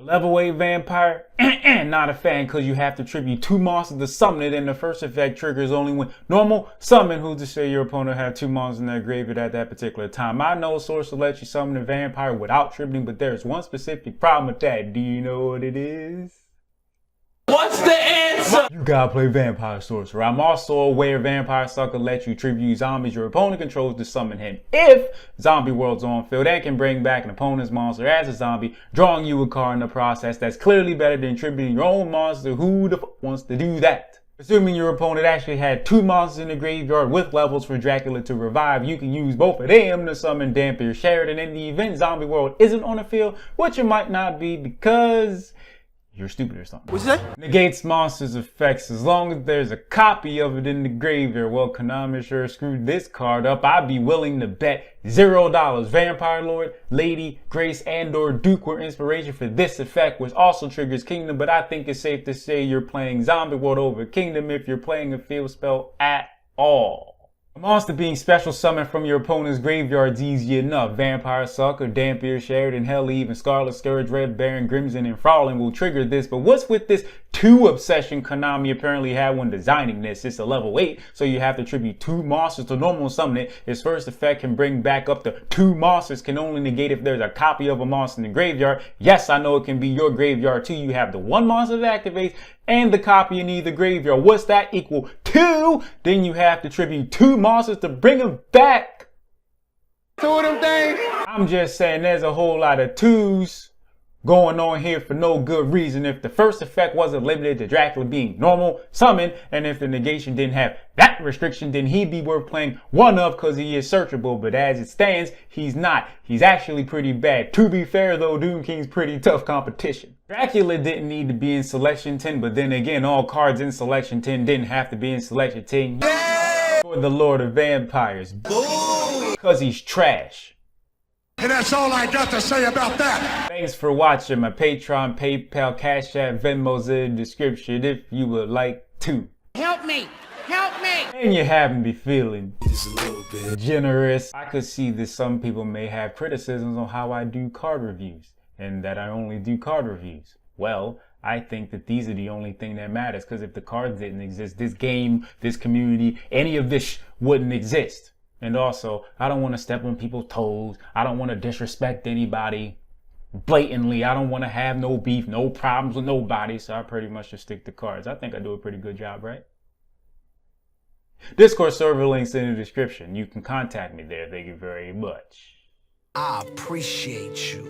Level 8 vampire, not a fan because you have to tribute 2 monsters to summon it, and the first effect triggers only when normal summon. Who's to say your opponent had 2 monsters in their graveyard at that particular time? I know source will let you summon a vampire without tributing, but there's one specific problem with that. Do you know what it is? What's the answer? You gotta play Vampire Sorcerer. I'm also aware Vampire Sucker lets you tribute zombies your opponent controls to summon him if Zombie World's on field and can bring back an opponent's monster as a zombie, drawing you a card in the process. That's clearly better than tributing your own monster. Who the fuck wants to do that? Assuming your opponent actually had 2 monsters in the graveyard with levels for Dracula to revive, you can use both of them to summon Dampier Sheridan in the event Zombie World isn't on the field, which it might not be because you're stupid or something. What's that? Negates monsters' effects as long as there's a copy of it in the graveyard. Well, Konami sure screwed this card up. I'd be willing to bet $0 Vampire Lord, Lady, Grace, and/or Duke were inspiration for this effect, which also triggers Kingdom, but I think it's safe to say you're playing Zombie World over Kingdom if you're playing a field spell at all. A monster being special summoned from your opponent's graveyard's easy enough. Vampire Sucker, Dampier Sheridan, hell even Scarlet Scourge, Red Baron, Crimson, and Frowling will trigger this. But what's with this 2 obsession Konami apparently had when designing this? It's a level 8, so you have to tribute 2 monsters to normal summon it. Its first effect can bring back up to 2 monsters, can only negate if there's a copy of a monster in the graveyard. Yes, I know it can be your graveyard too. You have the 1 monster that activates and the copy in either graveyard. What's that equal? 2. Then you have to tribute 2 monsters to bring them back. 2 of them things. I'm just saying there's a whole lot of 2s going on here for no good reason. If the first effect wasn't limited to Dracula being normal summon, and if the negation didn't have that restriction, then he'd be worth playing 1 of because he is searchable. But as it stands, he's not. He's actually pretty bad. To be fair though, Doom King's pretty tough competition. Dracula didn't need to be in selection 10, but then again, all cards in selection 10 didn't have to be in selection 10 for the Lord of Vampires. Because he's trash. And that's all I got to say about that. Thanks for watching. My Patreon, PayPal, Cashapp, Venmo's in the description if you would like to. Help me! Help me! And you haven't been feeling Just a little bit. generous. I could see that some people may have criticisms on how I do card reviews and that I only do card reviews. Well, I think that these are the only thing that matters, because if the cards didn't exist, this game, this community, any of this wouldn't exist. And also, I don't want to step on people's toes. I don't want to disrespect anybody blatantly. I don't want to have no beef, no problems with nobody. So I pretty much just stick to cards. I think I do a pretty good job, right? Discord server links in the description. You can contact me there. Thank you very much. I appreciate you.